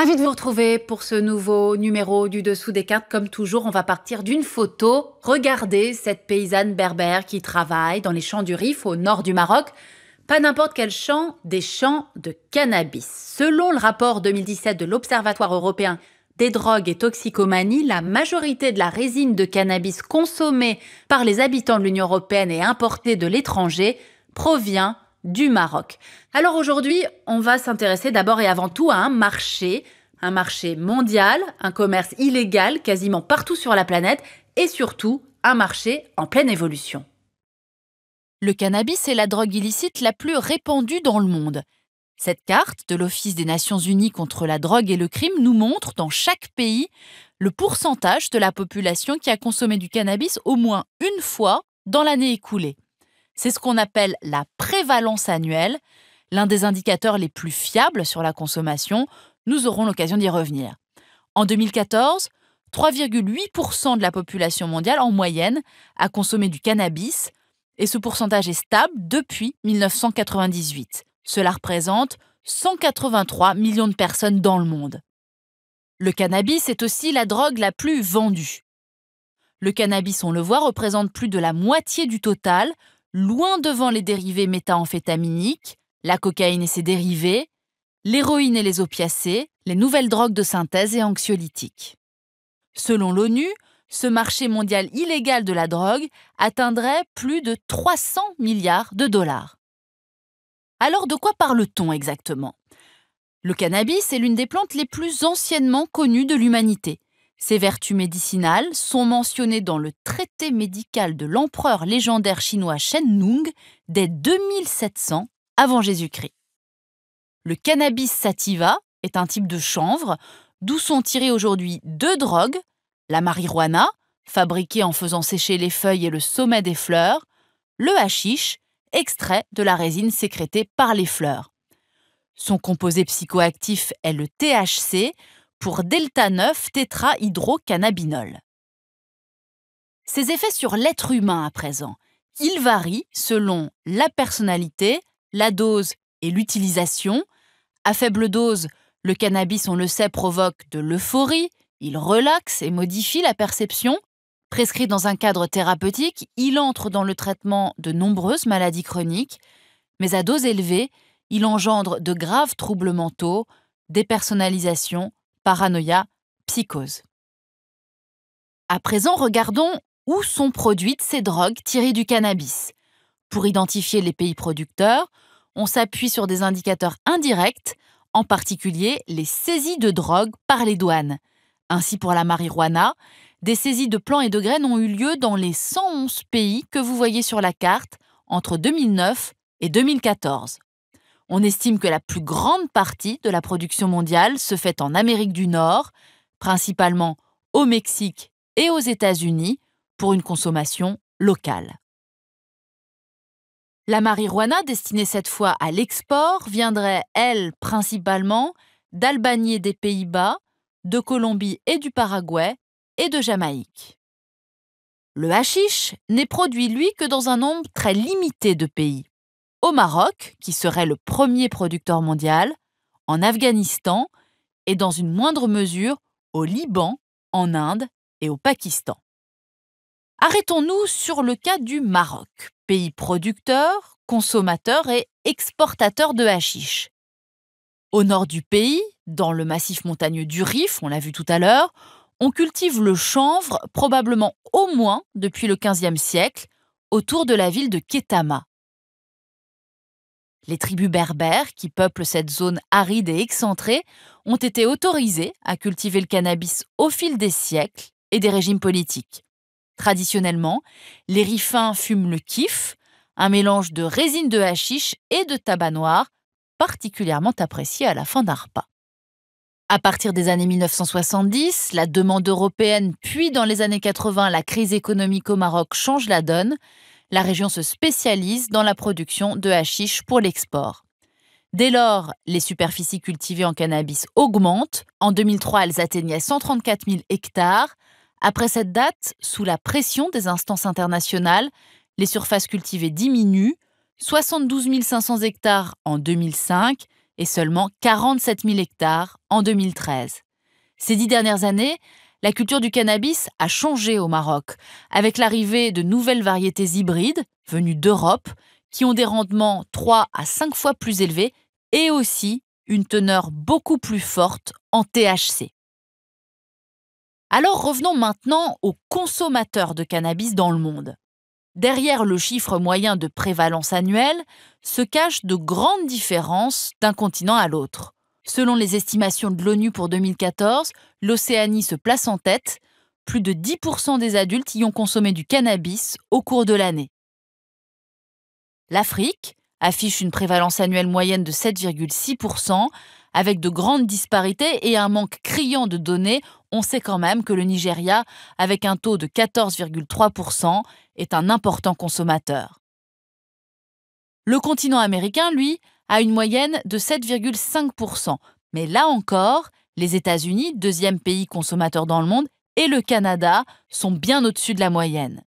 Ravi de vous retrouver pour ce nouveau numéro du Dessous des cartes. Comme toujours, on va partir d'une photo. Regardez cette paysanne berbère qui travaille dans les champs du Rif au nord du Maroc. Pas n'importe quel champ, des champs de cannabis. Selon le rapport 2017 de l'Observatoire européen des drogues et toxicomanie, la majorité de la résine de cannabis consommée par les habitants de l'Union européenne et importée de l'étranger provient du Maroc. Alors aujourd'hui, on va s'intéresser d'abord et avant tout à un marché mondial, un commerce illégal quasiment partout sur la planète et surtout un marché en pleine évolution. Le cannabis est la drogue illicite la plus répandue dans le monde. Cette carte de l'Office des Nations Unies contre la drogue et le crime nous montre dans chaque pays le pourcentage de la population qui a consommé du cannabis au moins une fois dans l'année écoulée. C'est ce qu'on appelle la prévalence annuelle, l'un des indicateurs les plus fiables sur la consommation. Nous aurons l'occasion d'y revenir. En 2014, 3,8% de la population mondiale en moyenne a consommé du cannabis et ce pourcentage est stable depuis 1998. Cela représente 183 millions de personnes dans le monde. Le cannabis est aussi la drogue la plus vendue. Le cannabis, on le voit, représente plus de la moitié du total, loin devant les dérivés méthamphétaminiques, la cocaïne et ses dérivés, l'héroïne et les opiacés, les nouvelles drogues de synthèse et anxiolytiques. Selon l'ONU, ce marché mondial illégal de la drogue atteindrait plus de 300 milliards de dollars. Alors de quoi parle-t-on exactement ? Le cannabis est l'une des plantes les plus anciennement connues de l'humanité. Ses vertus médicinales sont mentionnées dans le traité médical de l'empereur légendaire chinois Shen Nung dès 2700 avant Jésus-Christ. Le cannabis sativa est un type de chanvre d'où sont tirées aujourd'hui deux drogues, la marijuana, fabriquée en faisant sécher les feuilles et le sommet des fleurs, le hashish, extrait de la résine sécrétée par les fleurs. Son composé psychoactif est le THC, pour delta-9-tétrahydrocannabinol. Ses effets sur l'être humain à présent, ils varient selon la personnalité, la dose et l'utilisation. À faible dose, le cannabis, on le sait, provoque de l'euphorie, il relaxe et modifie la perception. Prescrit dans un cadre thérapeutique, il entre dans le traitement de nombreuses maladies chroniques, mais à dose élevée, il engendre de graves troubles mentaux, dépersonnalisation, paranoïa, psychose. À présent, regardons où sont produites ces drogues tirées du cannabis. Pour identifier les pays producteurs, on s'appuie sur des indicateurs indirects, en particulier les saisies de drogue par les douanes. Ainsi pour la marijuana, des saisies de plants et de graines ont eu lieu dans les 111 pays que vous voyez sur la carte entre 2009 et 2014. On estime que la plus grande partie de la production mondiale se fait en Amérique du Nord, principalement au Mexique et aux États-Unis, pour une consommation locale. La marijuana, destinée cette fois à l'export, viendrait, elle, principalement d'Albanie et des Pays-Bas, de Colombie et du Paraguay et de Jamaïque. Le hashish n'est produit, lui, que dans un nombre très limité de pays. Au Maroc, qui serait le premier producteur mondial, en Afghanistan et dans une moindre mesure au Liban, en Inde et au Pakistan. Arrêtons-nous sur le cas du Maroc, pays producteur, consommateur et exportateur de hashish. Au nord du pays, dans le massif montagneux du Rif, on l'a vu tout à l'heure, on cultive le chanvre probablement au moins depuis le XVe siècle, autour de la ville de Kétama. Les tribus berbères, qui peuplent cette zone aride et excentrée, ont été autorisées à cultiver le cannabis au fil des siècles et des régimes politiques. Traditionnellement, les Rifins fument le kif, un mélange de résine de hashish et de tabac noir, particulièrement apprécié à la fin d'un repas. À partir des années 1970, la demande européenne, puis dans les années 80, la crise économique au Maroc change la donne. La région se spécialise dans la production de hashish pour l'export. Dès lors, les superficies cultivées en cannabis augmentent. En 2003, elles atteignaient 134 000 hectares. Après cette date, sous la pression des instances internationales, les surfaces cultivées diminuent, 72 500 hectares en 2005 et seulement 47 000 hectares en 2013. Ces 10 dernières années, la culture du cannabis a changé au Maroc, avec l'arrivée de nouvelles variétés hybrides venues d'Europe qui ont des rendements 3 à 5 fois plus élevés et aussi une teneur beaucoup plus forte en THC. Alors revenons maintenant aux consommateurs de cannabis dans le monde. Derrière le chiffre moyen de prévalence annuelle se cachent de grandes différences d'un continent à l'autre. Selon les estimations de l'ONU pour 2014, l'Océanie se place en tête. Plus de 10% des adultes y ont consommé du cannabis au cours de l'année. L'Afrique affiche une prévalence annuelle moyenne de 7,6%, avec de grandes disparités et un manque criant de données. On sait quand même que le Nigeria, avec un taux de 14,3%, est un important consommateur. Le continent américain, lui, a une moyenne de 7,5%. Mais là encore, les États-Unis, deuxième pays consommateur dans le monde, et le Canada sont bien au-dessus de la moyenne.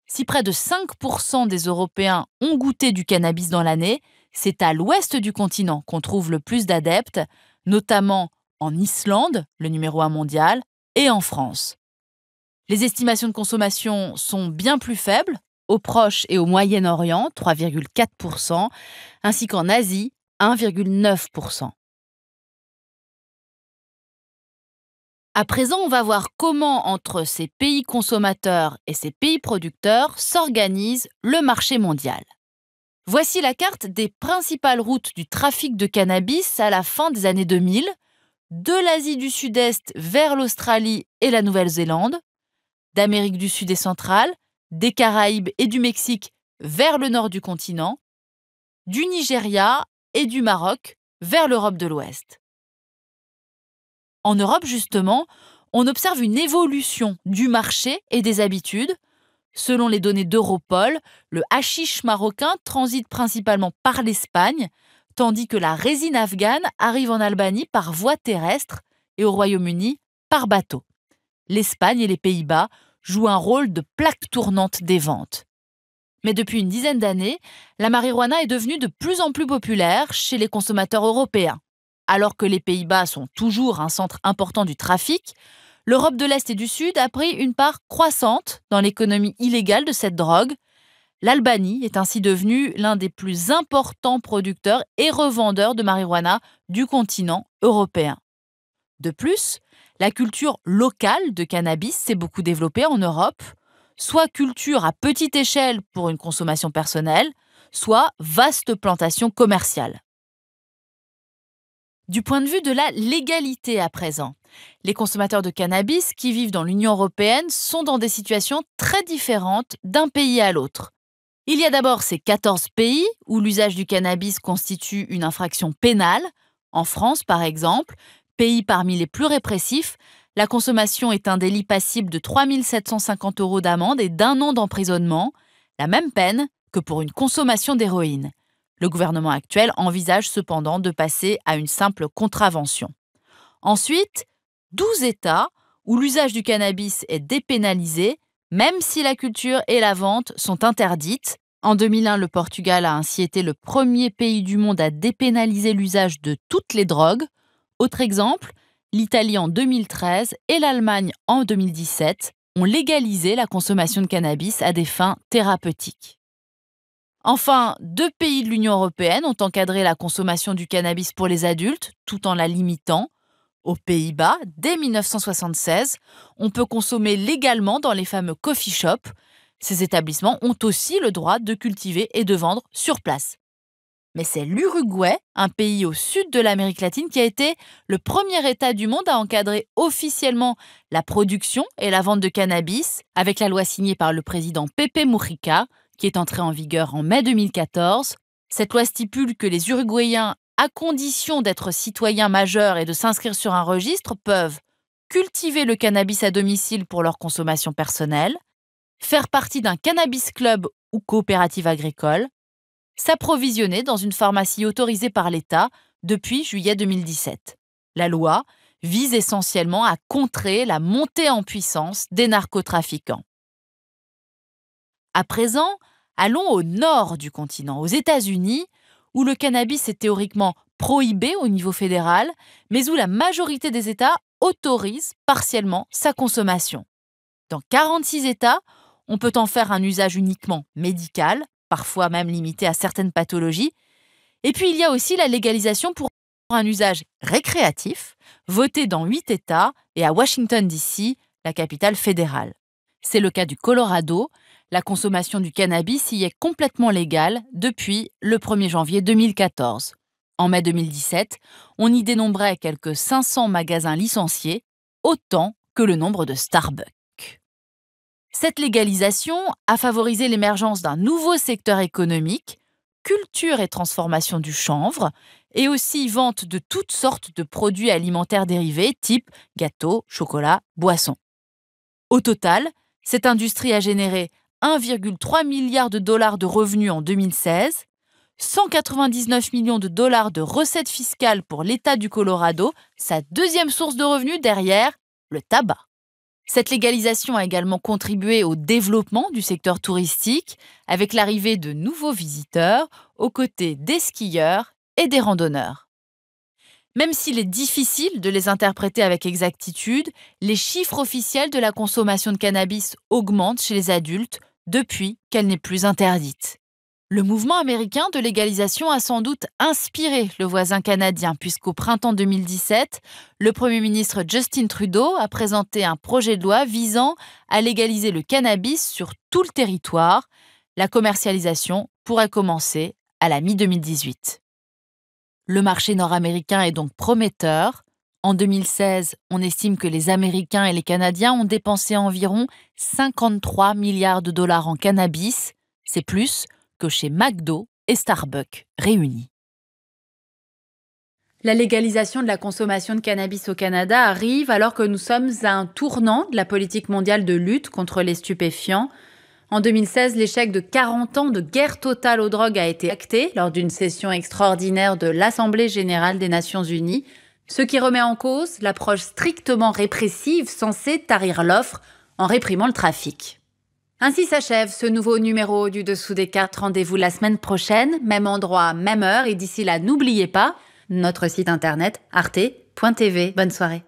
Si près de 5% des Européens ont goûté du cannabis dans l'année, c'est à l'ouest du continent qu'on trouve le plus d'adeptes, notamment en Islande, le numéro 1 mondial, et en France. Les estimations de consommation sont bien plus faibles, au Proche et au Moyen-Orient, 3,4%, ainsi qu'en Asie, 1,9%. À présent, on va voir comment, entre ces pays consommateurs et ces pays producteurs, s'organise le marché mondial. Voici la carte des principales routes du trafic de cannabis à la fin des années 2000, de l'Asie du Sud-Est vers l'Australie et la Nouvelle-Zélande, d'Amérique du Sud et centrale, des Caraïbes et du Mexique vers le nord du continent, du Nigeria et du Maroc vers l'Europe de l'Ouest. En Europe, justement, on observe une évolution du marché et des habitudes. Selon les données d'Europol, le hashish marocain transite principalement par l'Espagne, tandis que la résine afghane arrive en Albanie par voie terrestre et au Royaume-Uni par bateau. L'Espagne et les Pays-Bas jouent un rôle de plaque tournante des ventes. Mais depuis une dizaine d'années, la marijuana est devenue de plus en plus populaire chez les consommateurs européens. Alors que les Pays-Bas sont toujours un centre important du trafic, l'Europe de l'Est et du Sud a pris une part croissante dans l'économie illégale de cette drogue. L'Albanie est ainsi devenue l'un des plus importants producteurs et revendeurs de marijuana du continent européen. De plus, la culture locale de cannabis s'est beaucoup développée en Europe, soit culture à petite échelle pour une consommation personnelle, soit vaste plantation commerciale. Du point de vue de la légalité à présent, les consommateurs de cannabis qui vivent dans l'Union européenne sont dans des situations très différentes d'un pays à l'autre. Il y a d'abord ces 14 pays où l'usage du cannabis constitue une infraction pénale. En France, par exemple, pays parmi les plus répressifs, la consommation est un délit passible de 3 750 € d'amende et d'1 an d'emprisonnement, la même peine que pour une consommation d'héroïne. Le gouvernement actuel envisage cependant de passer à une simple contravention. Ensuite, 12 États où l'usage du cannabis est dépénalisé, même si la culture et la vente sont interdites. En 2001, le Portugal a ainsi été le premier pays du monde à dépénaliser l'usage de toutes les drogues. Autre exemple, l'Italie en 2013 et l'Allemagne en 2017 ont légalisé la consommation de cannabis à des fins thérapeutiques. Enfin, 2 pays de l'Union européenne ont encadré la consommation du cannabis pour les adultes, tout en la limitant. Aux Pays-Bas, dès 1976, on peut consommer légalement dans les fameux coffee shops. Ces établissements ont aussi le droit de cultiver et de vendre sur place. Mais c'est l'Uruguay, un pays au sud de l'Amérique latine, qui a été le premier État du monde à encadrer officiellement la production et la vente de cannabis, avec la loi signée par le président Pepe Mujica, qui est entrée en vigueur en mai 2014. Cette loi stipule que les Uruguayens, à condition d'être citoyens majeurs et de s'inscrire sur un registre, peuvent cultiver le cannabis à domicile pour leur consommation personnelle, faire partie d'un cannabis club ou coopérative agricole, s'approvisionner dans une pharmacie autorisée par l'État depuis juillet 2017. La loi vise essentiellement à contrer la montée en puissance des narcotrafiquants. À présent, allons au nord du continent, aux États-Unis, où le cannabis est théoriquement prohibé au niveau fédéral, mais où la majorité des États autorisent partiellement sa consommation. Dans 46 États, on peut en faire un usage uniquement médical, parfois même limité à certaines pathologies. Et puis il y a aussi la légalisation pour un usage récréatif, voté dans 8 États et à Washington DC, la capitale fédérale. C'est le cas du Colorado. La consommation du cannabis y est complètement légale depuis le 1er janvier 2014. En mai 2017, on y dénombrait quelques 500 magasins licenciés, autant que le nombre de Starbucks. Cette légalisation a favorisé l'émergence d'un nouveau secteur économique, culture et transformation du chanvre, et aussi vente de toutes sortes de produits alimentaires dérivés, type gâteaux, chocolat, boissons. Au total, cette industrie a généré 1,3 milliard de dollars de revenus en 2016, 199 millions de dollars de recettes fiscales pour l'État du Colorado, sa deuxième source de revenus derrière le tabac. Cette légalisation a également contribué au développement du secteur touristique avec l'arrivée de nouveaux visiteurs aux côtés des skieurs et des randonneurs. Même s'il est difficile de les interpréter avec exactitude, les chiffres officiels de la consommation de cannabis augmentent chez les adultes depuis qu'elle n'est plus interdite. Le mouvement américain de légalisation a sans doute inspiré le voisin canadien puisqu'au printemps 2017, le Premier ministre Justin Trudeau a présenté un projet de loi visant à légaliser le cannabis sur tout le territoire. La commercialisation pourrait commencer à la mi-2018. Le marché nord-américain est donc prometteur. En 2016, on estime que les Américains et les Canadiens ont dépensé environ 53 milliards de dollars en cannabis. C'est plus que chez McDo et Starbucks réunis. La légalisation de la consommation de cannabis au Canada arrive alors que nous sommes à un tournant de la politique mondiale de lutte contre les stupéfiants. En 2016, l'échec de 40 ans de guerre totale aux drogues a été acté lors d'une session extraordinaire de l'Assemblée générale des Nations unies, ce qui remet en cause l'approche strictement répressive censée tarir l'offre en réprimant le trafic. Ainsi s'achève ce nouveau numéro du Dessous des cartes. Rendez-vous la semaine prochaine, même endroit, même heure, et d'ici là, n'oubliez pas notre site internet arte.tv. Bonne soirée.